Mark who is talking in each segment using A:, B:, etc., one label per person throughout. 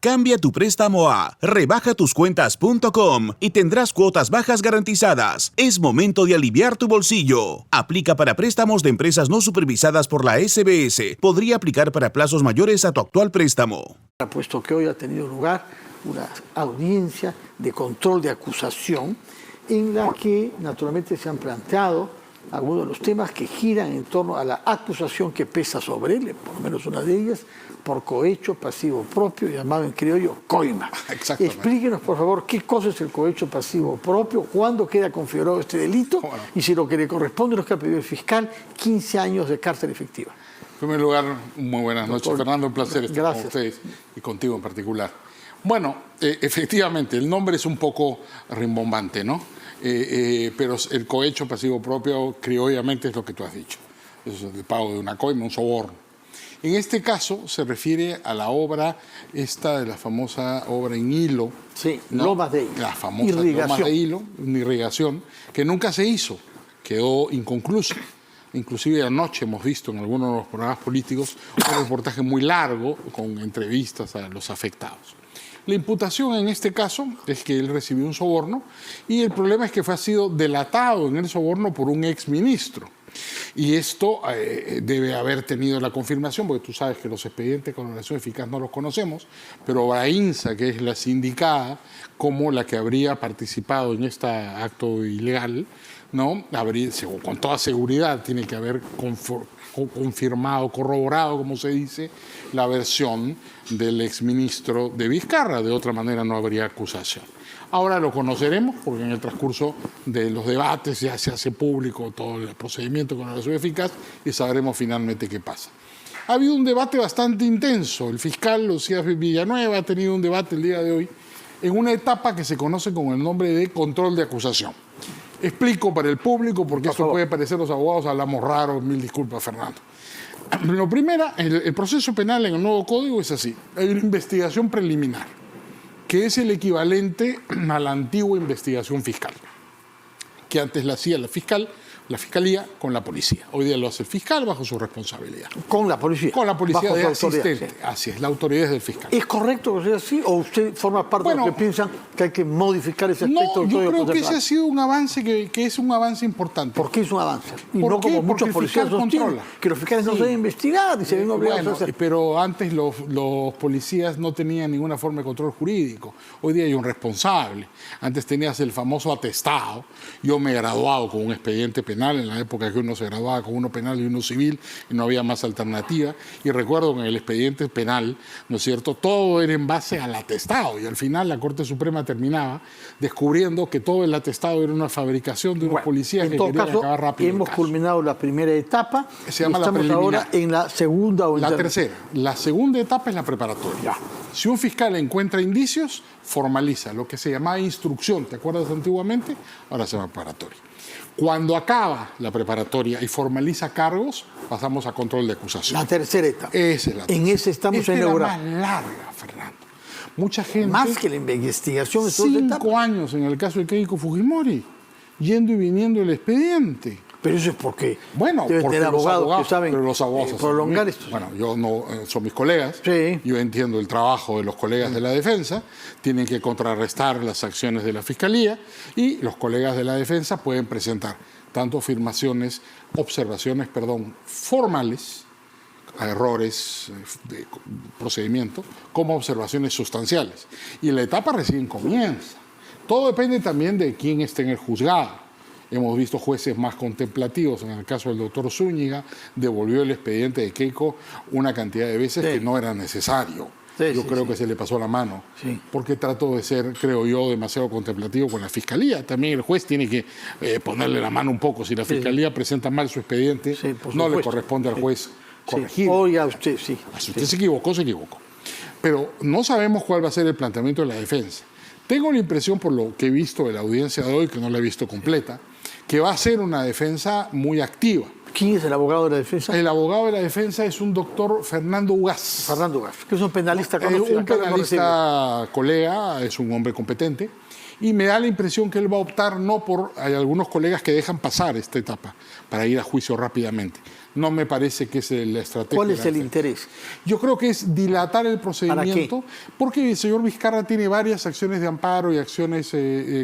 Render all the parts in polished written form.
A: Cambia tu préstamo a rebajatuscuentas.com y tendrás cuotas bajas garantizadas. Es momento de aliviar tu bolsillo. Aplica para préstamos de empresas no supervisadas por la SBS. Podría aplicar para plazos mayores a tu actual préstamo.
B: Puesto que hoy ha tenido lugar una audiencia de control de acusación en la que naturalmente se han planteado algunos de los temas que giran en torno a la acusación que pesa sobre él, por lo menos una de ellas, por cohecho pasivo propio, llamado en criollo coima. Explíquenos, por favor, qué cosa es el cohecho pasivo propio, cuándo queda configurado este delito y si lo que le corresponde a los que ha pedido el fiscal, 15 años de cárcel efectiva.
C: En primer lugar, muy buenas noches, Fernando. Un placer estar con ustedes y contigo en particular. Bueno, efectivamente, el nombre es un poco rimbombante, ¿no? Pero el cohecho pasivo propio, criollamente, es lo que tú has dicho. Es el pago de una coima, un soborno. En este caso se refiere a la obra esta de la famosa obra en hilo.
B: Sí, ¿no? Lomas de Hilo.
C: La famosa Lomas de Hilo, una irrigación, que nunca se hizo, quedó inconclusa. Inclusive anoche hemos visto en algunos de los programas políticos un reportaje muy largo con entrevistas a los afectados. La imputación en este caso es que él recibió un soborno y el problema es que ha sido delatado en el soborno por un exministro. Y esto debe haber tenido la confirmación, porque tú sabes que los expedientes de colaboración eficaz no los conocemos, pero Brainsa, que es la sindicada como la que habría participado en este acto ilegal, ¿no? Con toda seguridad tiene que haber confirmado, corroborado, como se dice, la versión del exministro de Vizcarra. De otra manera no habría acusación. Ahora lo conoceremos porque en el transcurso de los debates ya se hace público todo el procedimiento con relación eficaz y sabremos finalmente qué pasa. Ha habido un debate bastante intenso. El fiscal Lucía Villanueva ha tenido un debate el día de hoy en una etapa que se conoce con el nombre de control de acusación. Explico para el público porque esto puede parecer los abogados hablamos raro, mil disculpas, Fernando. Lo primero, el proceso penal en el nuevo código es así. Hay una investigación preliminar, que es el equivalente a la antigua investigación fiscal, que antes la hacía la fiscalía con la policía. Hoy día lo hace el fiscal bajo su responsabilidad.
B: ¿Con la policía?
C: Con la policía
B: bajo
C: de asistente.
B: Sí.
C: Así es, la autoridad es del fiscal.
B: ¿Es correcto que sea así o usted forma parte de los que piensan que hay que modificar ese aspecto?
C: No, yo creo que ese ha sido un avance que es un avance importante.
B: ¿Por qué es un avance? Y no como muchos policías sostienen, que los fiscales no deben investigar y se ven obligados a hacer.
C: Pero antes los policías no tenían ninguna forma de control jurídico. Hoy día hay un responsable. Antes tenías el famoso atestado. Yo me he graduado con un expediente penal en la época que uno se graduaba con uno penal y uno civil y no había más alternativa. Y recuerdo que en el expediente penal, ¿no es cierto?, todo era en base al atestado y al final la Corte Suprema terminaba descubriendo que todo el atestado era una fabricación de unos policías que querían acabar rápido.
B: Hemos culminado la primera etapa.
C: Se llama
B: estamos
C: la
B: ahora en la segunda o
C: la tercera. La segunda etapa es la preparatoria.
B: Ya.
C: Si un fiscal encuentra indicios, formaliza lo que se llamaba instrucción. ¿Te acuerdas antiguamente? Ahora se llama preparatoria. Cuando acaba la preparatoria y formaliza cargos, pasamos a control de acusación.
B: La tercera etapa.
C: Esa es la tercera.
B: En ese estamos en
C: la más larga, Fernando. Mucha gente...
B: Más que la investigación.
C: 5 años en el caso de Keiko Fujimori, yendo y viniendo el expediente.
B: Pero eso es porque
C: deben
B: tener abogados que saben
C: pero los abogados
B: prolongar esto.
C: Bueno, yo no, son mis colegas,
B: sí.
C: Yo entiendo el trabajo de los colegas de la defensa, tienen que contrarrestar las acciones de la fiscalía y los colegas de la defensa pueden presentar tanto observaciones formales a errores de procedimiento, como observaciones sustanciales. Y la etapa recién comienza. Todo depende también de quién esté en el juzgado. Hemos visto jueces más contemplativos. En el caso del doctor Zúñiga, devolvió el expediente de Keiko una cantidad de veces que no era necesario. Yo creo que se le pasó la mano, porque trató de ser, creo yo, demasiado contemplativo con la fiscalía. También el juez tiene que ponerle la mano un poco. Si la fiscalía presenta mal su expediente, no le corresponde al juez corregir.
B: Oiga, usted
C: Si usted se equivocó, se equivocó. Pero no sabemos cuál va a ser el planteamiento de la defensa. Tengo la impresión, por lo que he visto de la audiencia de hoy, que no la he visto completa, que va a ser una defensa muy activa.
B: ¿Quién es el abogado de la defensa?
C: El abogado de la defensa es un doctor Fernando Ugaz.
B: Fernando Ugaz, que es un penalista conocido.
C: Un penalista colega, es un hombre competente. Y me da la impresión que él va a optar no por... Hay algunos colegas que dejan pasar esta etapa para ir a juicio rápidamente. no me parece que es la estrategia.
B: ¿Cuál es el interés?
C: Yo creo que es dilatar el procedimiento, porque el señor Vizcarra tiene varias acciones de amparo y acciones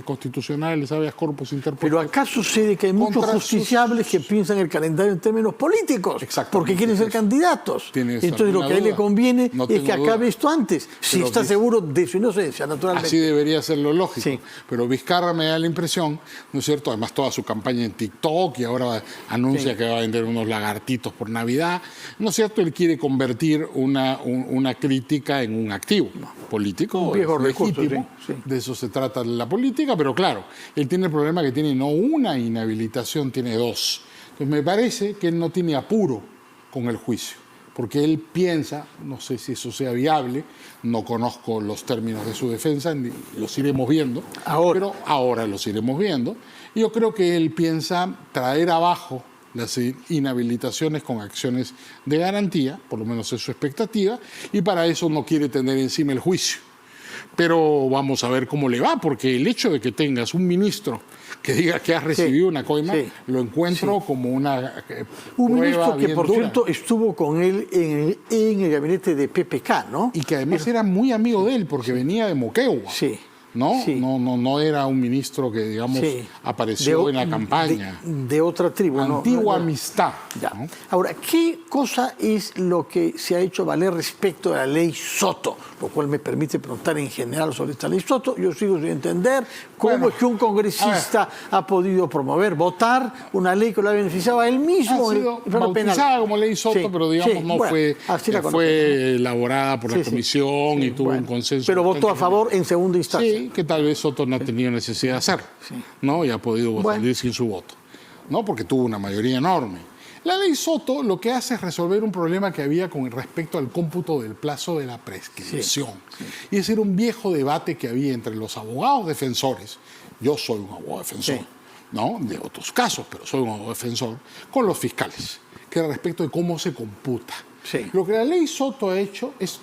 C: constitucionales, habeas corpus interpuestos.
B: Pero acá sucede que hay muchos justiciables que piensan el calendario en términos políticos, porque quieren ser candidatos. Entonces lo que a él le conviene es que acabe esto antes, si está seguro de su inocencia, naturalmente.
C: Así debería ser lo lógico.
B: Sí.
C: Pero Vizcarra me da la impresión, ¿no es cierto? Además toda su campaña en TikTok y ahora anuncia que va a vender unos lagartitos por Navidad, ¿no es cierto? Él quiere convertir una crítica en un activo político,
B: un viejo
C: legítimo.
B: Sí.
C: De eso se trata la política, pero claro, él tiene el problema que tiene no una inhabilitación, tiene dos. Entonces me parece que él no tiene apuro con el juicio, porque él piensa, no sé si eso sea viable, no conozco los términos de su defensa, los iremos viendo, pero ahora los iremos viendo. Y yo creo que él piensa traer abajo las inhabilitaciones con acciones de garantía, por lo menos es su expectativa, y para eso no quiere tener encima el juicio. Pero vamos a ver cómo le va, porque el hecho de que tengas un ministro que diga que has recibido una coima, lo encuentro como una
B: un ministro que, por
C: dura.
B: cierto, estuvo con él en el gabinete de PPK, ¿no?
C: Y que además era muy amigo de él, porque venía de Moquegua.
B: Sí.
C: ¿No?
B: Sí.
C: No era un ministro que, digamos, apareció en la campaña.
B: De otra tribu.
C: Antigua amistad.
B: ¿No? Ahora, ¿qué cosa es lo que se ha hecho valer respecto a la ley Soto? Lo cual me permite preguntar en general sobre esta ley Soto. Yo sigo sin entender cómo es que un congresista ha podido promover, votar una ley que lo ha beneficiado a él mismo.
C: Ha sido bautizada como ley Soto, pero digamos fue elaborada por la comisión y tuvo un consenso.
B: Pero votó a favor en segunda instancia.
C: Sí, que tal vez Soto no ha tenido necesidad de hacerlo, ¿no? Y ha podido salir sin su voto, ¿no? Porque tuvo una mayoría enorme. La ley Soto lo que hace es resolver un problema que había con respecto al cómputo del plazo de la prescripción. Y ese era un viejo debate que había entre los abogados defensores, yo soy un abogado defensor, ¿no? De otros casos, pero soy un abogado defensor, con los fiscales, que era respecto de cómo se computa. Lo que la ley Soto ha hecho es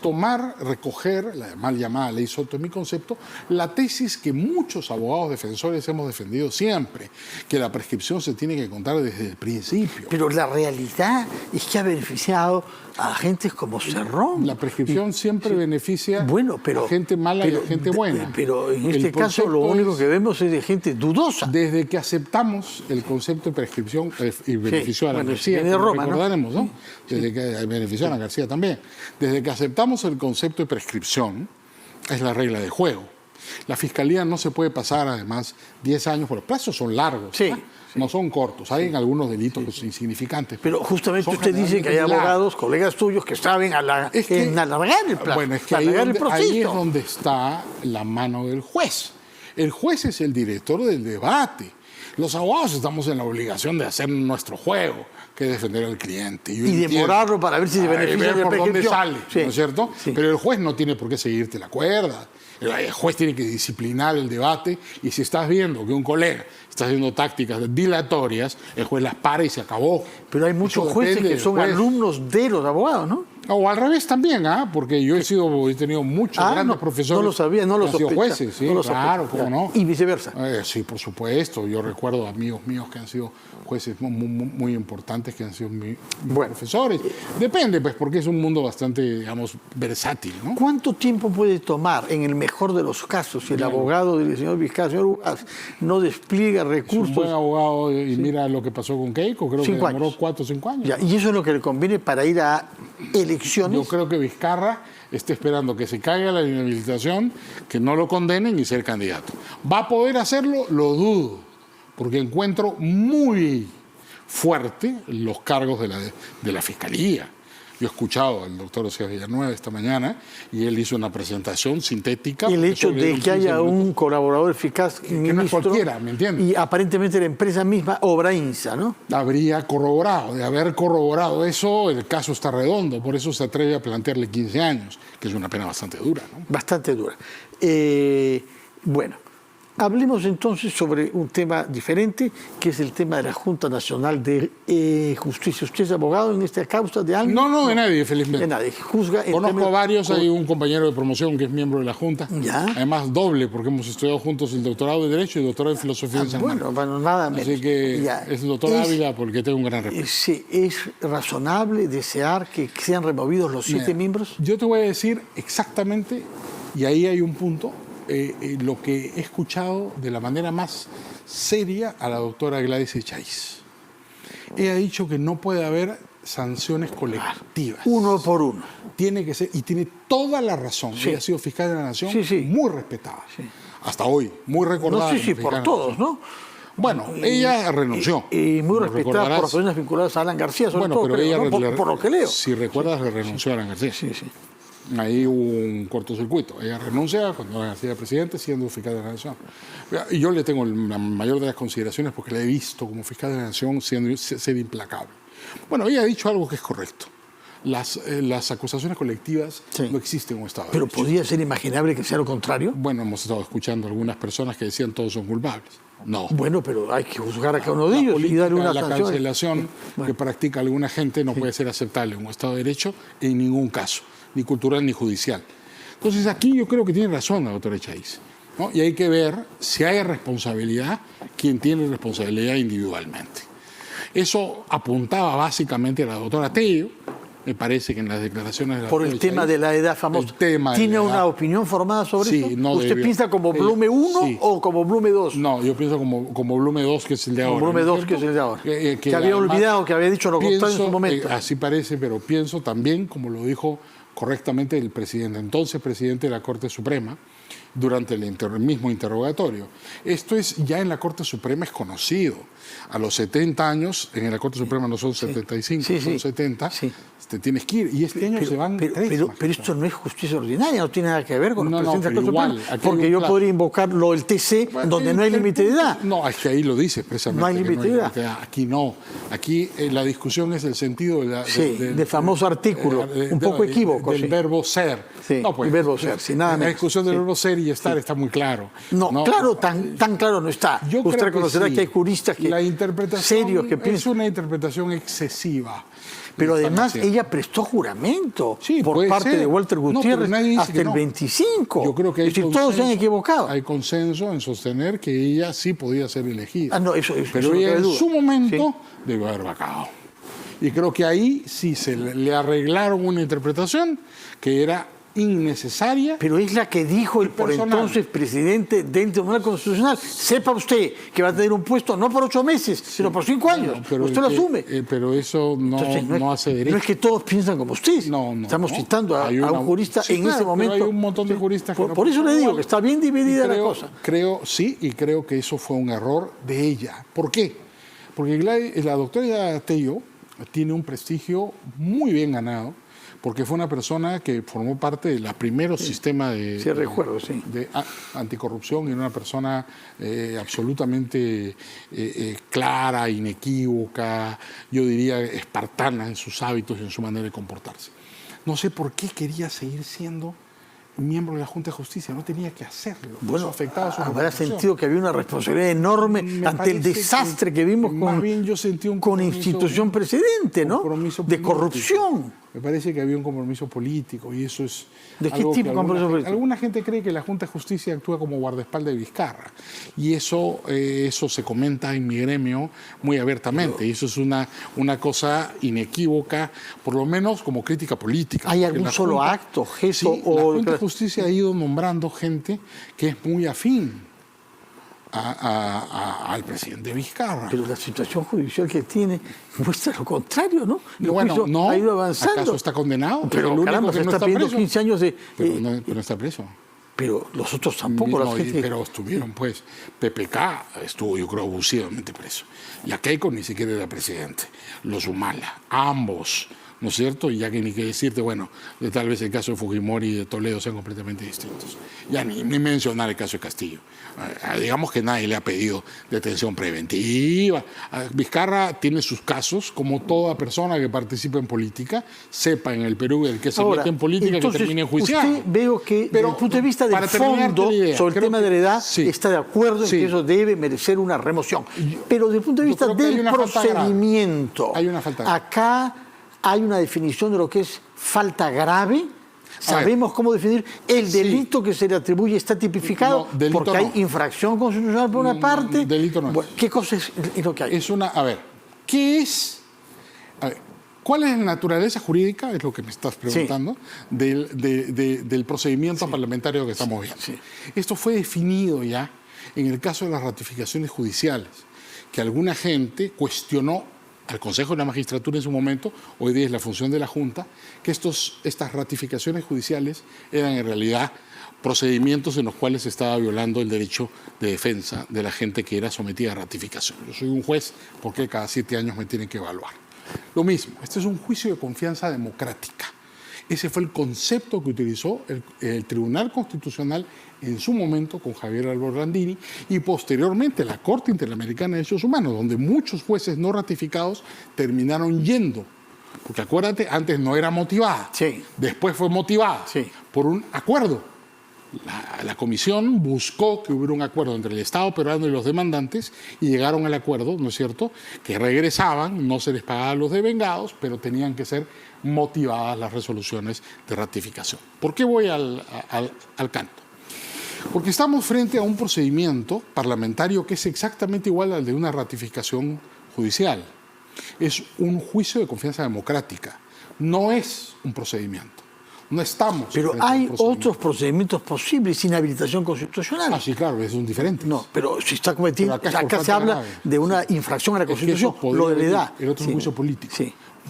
C: recoger, la mal llamada ley Soto en mi concepto, la tesis que muchos abogados defensores hemos defendido siempre, que la prescripción se tiene que contar desde el principio.
B: Pero la realidad es que ha beneficiado a agentes como Cerrón.
C: La prescripción siempre beneficia
B: a
C: gente mala y a gente buena.
B: Pero en este caso lo único que vemos es de gente dudosa.
C: Desde que aceptamos el concepto de prescripción y benefició a la García, recordaremos, ¿no? Desde que benefició a la García también. Desde que aceptamos el concepto de prescripción, es la regla de juego. La Fiscalía no se puede pasar, además, 10 años, porque los plazos son largos. No son cortos, hay en algunos delitos insignificantes.
B: Pero justamente usted dice que hay abogados, colegas tuyos, que saben alargar el plazo.
C: Bueno, es que ahí es donde está la mano del juez. El juez es el director del debate. Los abogados estamos en la obligación de hacer nuestro juego, que es defender al cliente.
B: Y demorarlo para ver si se beneficia de la
C: por dónde sale,
B: sí.
C: ¿no es cierto? Sí. Pero el juez no tiene por qué seguirte la cuerda. El juez tiene que disciplinar el debate, y si estás viendo que un colega está haciendo tácticas dilatorias, el juez las para y se acabó.
B: Pero hay muchos jueces que son alumnos de los abogados, ¿no?
C: O al revés también, porque yo he tenido muchos grandes profesores.
B: No lo sabía, no lo sospechaba.
C: Jueces, sí, claro, cómo no.
B: Y viceversa.
C: Sí, por supuesto. Yo recuerdo amigos míos que han sido jueces muy importantes, que han sido profesores. Depende, pues, porque es un mundo bastante, digamos, versátil, ¿no?
B: ¿Cuánto tiempo puede tomar, en el mejor de los casos, si el abogado del señor Vizcarra, señor Ugaz, no despliega recursos?
C: Es un buen abogado, y mira lo que pasó con Keiko, creo que demoró 4 o 5 años.
B: Ya, y eso es lo que le conviene para ir a elecciones.
C: Yo creo que Vizcarra está esperando que se caiga la inhabilitación, que no lo condenen y ser candidato. ¿Va a poder hacerlo? Lo dudo, porque encuentro muy fuerte los cargos de la Fiscalía. Yo he escuchado al doctor Oscar Villanueva esta mañana y él hizo una presentación sintética.
B: Y el hecho de que haya un colaborador eficaz,
C: que no es cualquiera, ¿me entiendes?
B: Y aparentemente la empresa misma obra INSA, ¿no?
C: Habría corroborado. De haber corroborado eso, el caso está redondo. Por eso se atreve a plantearle 15 años, que es una pena bastante dura, ¿no?
B: Bastante dura. Bueno, Hablemos entonces sobre un tema diferente, que es el tema de la Junta Nacional de Justicia. ¿Usted es abogado en esta causa de alguien?
C: No, de nadie, felizmente.
B: De nadie. Juzga
C: Conozco a varios, hay un compañero de promoción que es miembro de la Junta.
B: ¿Ya?
C: Además, doble, porque hemos estudiado juntos el doctorado de Derecho y el doctorado de Filosofía en San Marcos.
B: Bueno, nada menos.
C: Así que es el doctor Ávila porque tengo un gran respeto.
B: ¿Es razonable desear que sean removidos los 7 miembros?
C: Yo te voy a decir exactamente, y ahí hay un punto, lo que he escuchado de la manera más seria a la doctora Gladys Echaíz. Ella ha dicho que no puede haber sanciones colectivas.
B: Uno por uno.
C: Tiene que ser, y tiene toda la razón.
B: Sí.
C: Ella ha sido fiscal de la Nación,
B: Sí.
C: muy respetada.
B: Sí.
C: Hasta hoy, muy recordada.
B: No,
C: como
B: por
C: fiscal de
B: todos,
C: la Nación.
B: ¿no?
C: Bueno, ella renunció.
B: Y muy
C: Lo
B: respetada por
C: recordarás.
B: las personas vinculadas a Alan García, sobre
C: Bueno,
B: todo,
C: pero
B: creo,
C: ella,
B: ¿no? por lo que leo.
C: Si recuerdas, le renunció a Alan García.
B: Sí.
C: Ahí hubo un cortocircuito. Ella renuncia cuando Alan García era presidente, siendo fiscal de la Nación. Y yo le tengo la mayor de las consideraciones porque la he visto como fiscal de la Nación ser implacable. Bueno, ella ha dicho algo que es correcto. Las acusaciones colectivas no existen en un Estado de
B: Pero
C: Derecho.
B: ¿podría ser imaginable que sea lo contrario?
C: Bueno, hemos estado escuchando algunas personas que decían todos son culpables. No.
B: Bueno, pero hay que juzgar a cada uno de ellos y darle una
C: La
B: sanción.
C: cancelación que practica alguna gente no puede ser aceptable en un Estado de Derecho en ningún caso, ni cultural ni judicial. Entonces aquí yo creo que tiene razón la doctora Echaíz, ¿no? Y hay que ver si hay responsabilidad, quién tiene responsabilidad individualmente. Eso apuntaba básicamente a la doctora Tello. Me parece que en las declaraciones de la
B: Por el
C: doctora
B: tema
C: Echaíz,
B: de la edad famosa.
C: el tema de
B: ¿Tiene
C: la
B: una
C: edad.
B: opinión formada sobre
C: Sí,
B: eso?
C: no
B: ¿Usted
C: debió.
B: piensa como Blume 1
C: Sí.
B: o como Blume 2?
C: No, yo pienso como Blume 2, que es el de ahora.
B: Como Blume
C: ¿no
B: 2, que es el de ahora. Que había
C: además
B: olvidado, que había dicho lo contrario en su momento.
C: Así parece, pero pienso también, como lo dijo correctamente el presidente, entonces presidente de la Corte Suprema, durante el mismo interrogatorio. Esto es ya en la Corte Suprema es conocido. A los 70 años, en la Corte Suprema no son 75, son 70, te tienes que ir. Y este año se van 3.
B: Pero esto no es justicia ordinaria, no tiene nada que ver con los presidentes de la Corte
C: igual,
B: Suprema. Porque yo podría invocar lo del TC, donde no hay límite de edad.
C: No, es que ahí lo dice expresamente.
B: No hay límite de edad.
C: Aquí no. Aquí la discusión es el sentido
B: del famoso artículo, un poco equívoco.
C: Del verbo ser.
B: Sí,
C: no, pues,
B: el verbo ser, sin nada
C: la
B: menos.
C: discusión del verbo ser y estar está muy claro.
B: No, claro, tan claro no está.
C: Yo
B: Usted
C: creo
B: reconocerá que hay juristas que,
C: la interpretación
B: serios que piensan.
C: es una interpretación excesiva.
B: Pero además ella prestó juramento por
C: puede
B: parte
C: ser.
B: de Walter Gutiérrez
C: hasta
B: el 25.
C: Yo creo que
B: es decir, todos se han equivocado.
C: Hay consenso en sostener que ella sí podía ser elegida. Pero
B: no
C: ella
B: cabe
C: en
B: duda.
C: su momento debió haber vacado. Y creo que ahí sí se le arreglaron una interpretación que era innecesaria.
B: Pero es la que dijo el por entonces presidente del Tribunal Constitucional. Sepa usted que va a tener un puesto no por 8 meses, sino por 5 años.
C: Pero
B: usted lo asume.
C: Pero eso no hace derecho.
B: No es que todos piensan como usted.
C: No.
B: Estamos citando a un jurista en ese momento.
C: Pero hay un montón de juristas que
B: por eso le digo que está bien dividida la cosa.
C: Y creo que eso fue un error de ella. ¿Por qué? Porque la doctora Tello tiene un prestigio muy bien ganado, porque fue una persona que formó parte del primer sistema de anticorrupción y era una persona absolutamente clara, inequívoca, yo diría espartana en sus hábitos y en su manera de comportarse. No sé por qué quería seguir siendo miembro de la Junta de Justicia, no tenía que hacerlo.
B: Bueno,
C: afectaba su
B: habrá sentido que había una responsabilidad enorme ante el desastre que vimos con institución precedente, ¿no? De corrupción.
C: Me parece que había un compromiso político y eso es...
B: ¿De qué tipo de compromiso político?
C: Alguna gente cree que la Junta de Justicia actúa como guardaespaldas de Vizcarra y eso se comenta en mi gremio muy abiertamente y eso es una cosa inequívoca, por lo menos como crítica política.
B: ¿Hay algún solo acto, gesto?
C: Sí, la Junta de Justicia ha ido nombrando gente que es muy afín al presidente Vizcarra.
B: Pero la situación judicial que tiene muestra lo contrario, ¿no?
C: Bueno, no.
B: Ha ido avanzando.
C: ¿Acaso está condenado?
B: Pero caramba, se está pidiendo 15 años de...
C: Pero no está preso.
B: Pero los otros tampoco.
C: Pero estuvieron, pues. PPK estuvo, yo creo, abusivamente preso. Y a Keiko ni siquiera era presidente. Los Humala, ambos, ¿no es cierto? Y ya que ni que decirte, bueno, tal vez el caso de Fujimori y de Toledo sean completamente distintos. Ya ni mencionar el caso de Castillo. Digamos que nadie le ha pedido detención preventiva. Vizcarra tiene sus casos, como toda persona que participa en política, sepa en el Perú el que se mete en política que termine enjuiciado.
B: Usted veo que desde el punto de vista del fondo sobre el tema de la edad está de acuerdo en que eso debe merecer una remoción. Pero desde el punto de vista del procedimiento, acá hay una definición de lo que es falta grave. ¿Sabemos cómo definir el delito que se le atribuye? ¿Está tipificado?
C: No,
B: porque hay infracción constitucional por una parte.
C: Delito no.
B: Bueno, ¿qué cosa es lo que hay?
C: A ver, ¿qué es? A ver, ¿cuál es la naturaleza jurídica? Es lo que me estás preguntando, del procedimiento parlamentario que estamos viendo. Sí. Esto fue definido ya en el caso de las ratificaciones judiciales, que alguna gente cuestionó al Consejo de la Magistratura en su momento, hoy día es la función de la Junta, que estas ratificaciones judiciales eran en realidad procedimientos en los cuales se estaba violando el derecho de defensa de la gente que era sometida a ratificación. Yo soy un juez, ¿por qué cada 7 años me tienen que evaluar? Lo mismo, este es un juicio de confianza democrática. Ese fue el concepto que utilizó el Tribunal Constitucional en su momento con Javier Álvaro Landini y posteriormente la Corte Interamericana de Derechos Humanos, donde muchos jueces no ratificados terminaron yendo. Porque acuérdate, antes no era motivada, después fue motivada por un acuerdo. La comisión buscó que hubiera un acuerdo entre el Estado peruano y los demandantes y llegaron al acuerdo, ¿no es cierto?, que regresaban, no se les pagaban los devengados, pero tenían que ser motivadas las resoluciones de ratificación. ¿Por qué voy al canto? Porque estamos frente a un procedimiento parlamentario que es exactamente igual al de una ratificación judicial. Es un juicio de confianza democrática, no es un procedimiento. No estamos.
B: Pero hay otros procedimientos posibles sin habilitación constitucional.
C: Ah, sí, claro, es un diferente.
B: No, pero si está cometiendo. Acá se habla de una infracción a la Constitución, lo de la edad.
C: El otro es un juicio político.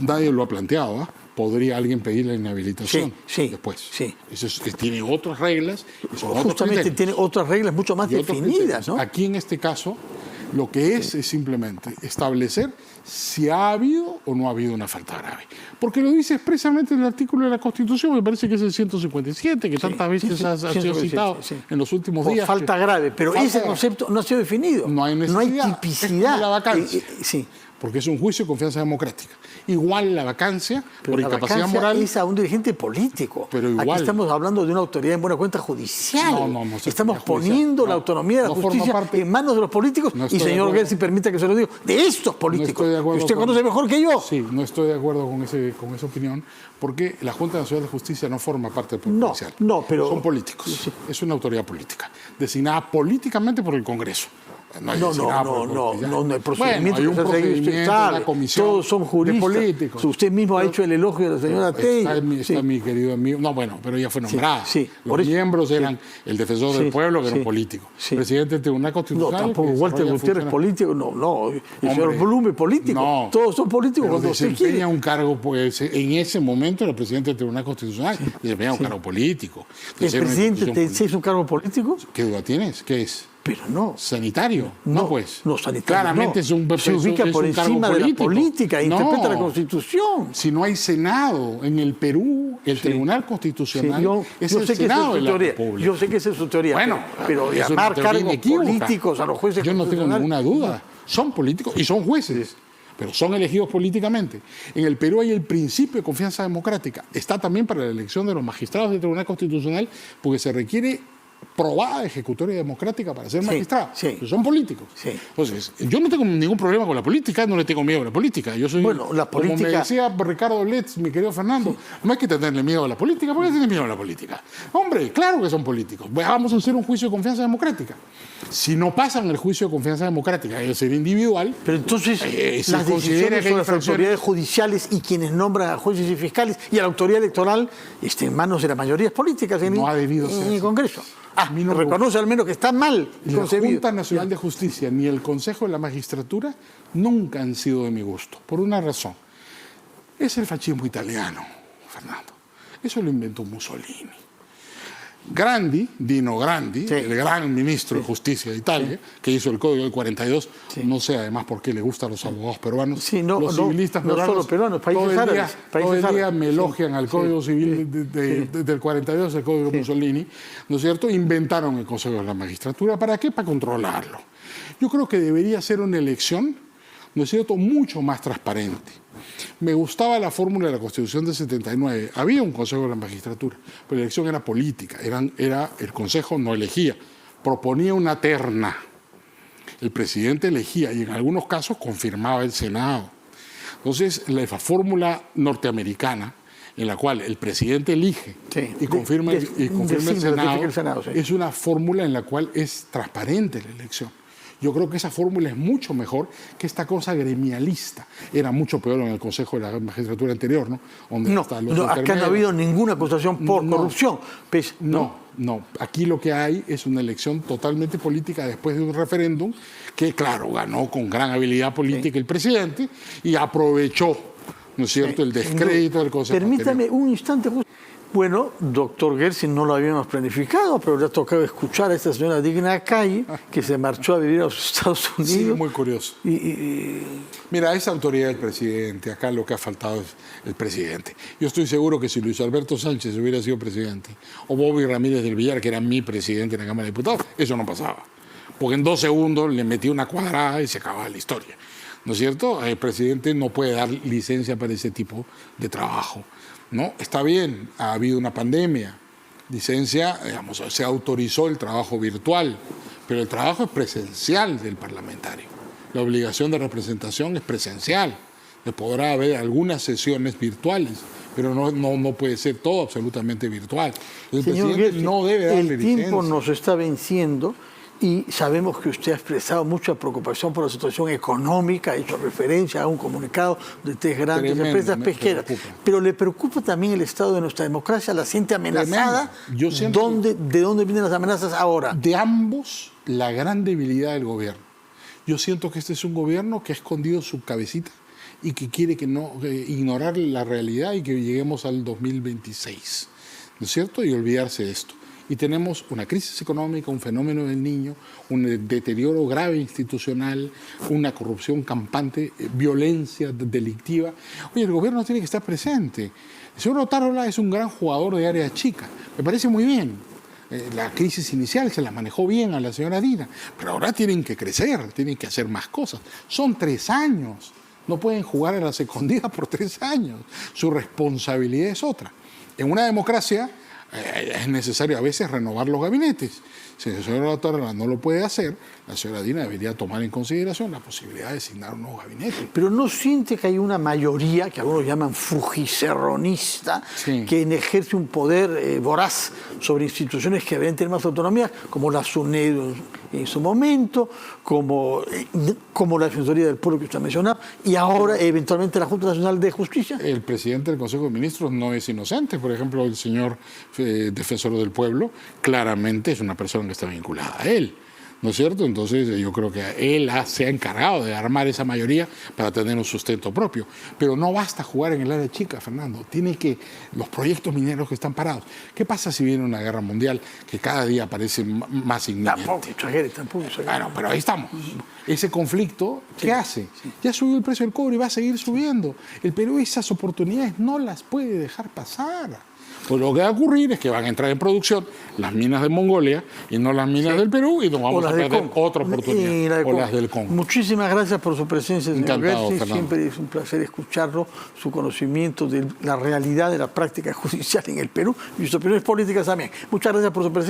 C: Nadie lo ha planteado, ¿eh? Podría alguien pedir la inhabilitación después. Eso tiene otras reglas.
B: Justamente tiene otras reglas mucho más definidas, ¿no?
C: Aquí en este caso, lo que es simplemente establecer si ha habido o no ha habido una falta grave. Porque lo dice expresamente en el artículo de la Constitución, me parece que es el 157, que tantas veces ha sido citado en los últimos días.
B: Falta grave, pero ese concepto no ha sido definido.
C: No hay necesidad.
B: No hay tipicidad.
C: Es la vacancia. Porque es un juicio de confianza democrática. Igual la vacancia por incapacidad moral.
B: Es a un dirigente político.
C: Pero igual.
B: Aquí estamos hablando de una autoridad en buena cuenta judicial. Estamos poniendo la autonomía de la justicia en manos de los políticos. Y señor Guerra, si permite que se lo diga, de estos políticos. Usted conoce mejor que yo.
C: Sí, no estoy de acuerdo con esa opinión, porque la Junta Nacional de Justicia no forma parte del Poder Judicial.
B: No, pero
C: son políticos. Es una autoridad política, designada políticamente por el Congreso.
B: No, el procedimiento
C: hay un procedimiento, una comisión
B: todos son juristas.
C: Políticos.
B: Usted mismo ha hecho el elogio de la señora Tey.
C: Está mi querido amigo. No, bueno, pero ella fue nombrada. Los miembros eran el defensor del pueblo, que era un político. Presidente del Tribunal Constitucional.
B: No, tampoco Walter Gutiérrez político. No. El señor Blume político.
C: No.
B: Todos son políticos cuando usted quiere.
C: Desempeña un cargo, pues, en ese momento el presidente del Tribunal Constitucional desempeña un cargo político.
B: ¿El presidente Tey es un cargo político?
C: ¿Qué duda tienes? ¿Qué es?
B: Pero no.
C: ¿Sanitario? No, pues.
B: No, sanitario.
C: Claramente
B: no. Se ubica por encima de la política, interpreta la Constitución.
C: Si no hay Senado en el Perú, el Tribunal Constitucional es el Senado de la República.
B: Yo sé que esa es su teoría.
C: Bueno,
B: pero llamar cargos políticos a los jueces.
C: Yo no tengo ninguna duda. Son políticos y son jueces. Pero son elegidos políticamente. En el Perú hay el principio de confianza democrática. Está también para la elección de los magistrados del Tribunal Constitucional, porque se requiere probada ejecutoria democrática para ser magistrado. Son políticos. Entonces, yo no tengo ningún problema con la política, no le tengo miedo a la política. Yo soy,
B: la política...
C: como me decía Ricardo Letts, mi querido Fernando, no hay que tenerle miedo a la política. ¿Por qué tener miedo a la política? Hombre, claro que son políticos. Vamos a hacer un juicio de confianza democrática. Si no pasan el juicio de confianza democrática, es ser individual.
B: Pero entonces, las decisiones sobre las autoridades judiciales y quienes nombran a jueces y fiscales y a la autoridad electoral estén en manos de las mayorías políticas en el Congreso. Reconoce al menos que está mal concebido.
C: La Junta Nacional de Justicia ni el Consejo de la Magistratura nunca han sido de mi gusto, por una razón. Es el fascismo italiano, Fernando. Eso lo inventó Mussolini. Dino Grandi,
B: Sí.
C: el gran ministro de Justicia de Italia, que hizo el Código del 42, no sé además por qué le gustan los abogados peruanos,
B: Sí,
C: los civilistas peruanos,
B: solo peruanos, países
C: todo
B: árabes.
C: el día
B: árabes.
C: me elogian al Código Civil del 42, el Código Mussolini, ¿no es cierto? Inventaron el Consejo de la Magistratura. ¿Para qué? Para controlarlo. Yo creo que debería ser una elección, ¿no es cierto?, mucho más transparente. Me gustaba la fórmula de la Constitución del 79. Había un Consejo de la Magistratura, pero la elección era política. El Consejo no elegía, proponía una terna. El presidente elegía y en algunos casos confirmaba el Senado. Entonces, la fórmula norteamericana, en la cual el presidente elige y confirma el Senado, es una fórmula en la cual es transparente la elección. Yo creo que esa fórmula es mucho mejor que esta cosa gremialista. Era mucho peor en el Consejo de la Magistratura anterior, ¿no?
B: Acá no ha habido ninguna acusación por corrupción.
C: No. Aquí lo que hay es una elección totalmente política después de un referéndum que, claro, ganó con gran habilidad política el presidente y aprovechó, ¿no es cierto?, el descrédito del Consejo.
B: Permítame un instante. Bueno, doctor Gersi, no lo habíamos planificado, pero le ha tocado escuchar a esta señora Digna Calle, que se marchó a vivir a los Estados Unidos.
C: Sí, muy curioso. Mira, esa autoridad del presidente, acá lo que ha faltado es el presidente. Yo estoy seguro que si Luis Alberto Sánchez hubiera sido presidente, o Bobby Ramírez del Villar, que era mi presidente en la Cámara de Diputados, eso no pasaba. Porque en 2 segundos le metí una cuadrada y se acababa la historia. ¿No es cierto? El presidente no puede dar licencia para ese tipo de trabajo. No, está bien, ha habido una pandemia, licencia, digamos, se autorizó el trabajo virtual, pero el trabajo es presencial del parlamentario. La obligación de representación es presencial. Podrá haber algunas sesiones virtuales, pero no puede ser todo absolutamente virtual. El presidente
B: Gersi,
C: no debe darle licencia.
B: El tiempo nos está venciendo. Y sabemos que usted ha expresado mucha preocupación por la situación económica, ha hecho referencia a un comunicado de 3 grandes empresas pesqueras. Pero ¿le preocupa también el estado de nuestra democracia? ¿La siente amenazada? ¿De dónde vienen las amenazas ahora?
C: De ambos, la gran debilidad del gobierno. Yo siento que este es un gobierno que ha escondido su cabecita y que quiere ignorar la realidad y que lleguemos al 2026, ¿no es cierto? Y olvidarse de esto. Y tenemos una crisis económica, un fenómeno del niño, un deterioro grave institucional, una corrupción campante, violencia delictiva. Oye, el gobierno tiene que estar presente. El señor Otárola es un gran jugador de área chica. Me parece muy bien. La crisis inicial se la manejó bien a la señora Dina, pero ahora tienen que crecer, tienen que hacer más cosas. Son 3 años. No pueden jugar a las escondidas por 3 años. Su responsabilidad es otra. En una democracia es necesario a veces renovar los gabinetes. Si el señor Otárola no lo puede hacer, la señora Dina debería tomar en consideración la posibilidad de designar un nuevo gabinete.
B: Pero ¿no siente que hay una mayoría, que algunos llaman fujicerronista, que ejerce un poder voraz sobre instituciones que deben tener más autonomía, como la SUNEDU en su momento, como la Defensoría del Pueblo que usted mencionaba, y ahora eventualmente la Junta Nacional de Justicia?
C: El presidente del Consejo de Ministros no es inocente. Por ejemplo, el señor defensor del pueblo claramente es una persona que está vinculada a él, ¿no es cierto? Entonces yo creo que él se ha encargado de armar esa mayoría para tener un sustento propio. Pero no basta jugar en el área chica, Fernando. Los proyectos mineros que están parados. ¿Qué pasa si viene una guerra mundial que cada día parece más inminente?
B: Tampoco.
C: Bueno, pero ahí estamos. Ese conflicto, ¿qué hace? Ya subió el precio del cobre y va a seguir subiendo. El Perú esas oportunidades no las puede dejar pasar. Pues lo que va a ocurrir es que van a entrar en producción las minas de Mongolia y no las minas del Perú y nos vamos a perder otra oportunidad. O las del Congo.
B: Muchísimas gracias por su presencia, señor Gersi. Siempre es un placer escucharlo, su conocimiento de la realidad de la práctica judicial en el Perú y sus opiniones políticas también. Muchas gracias por su presencia.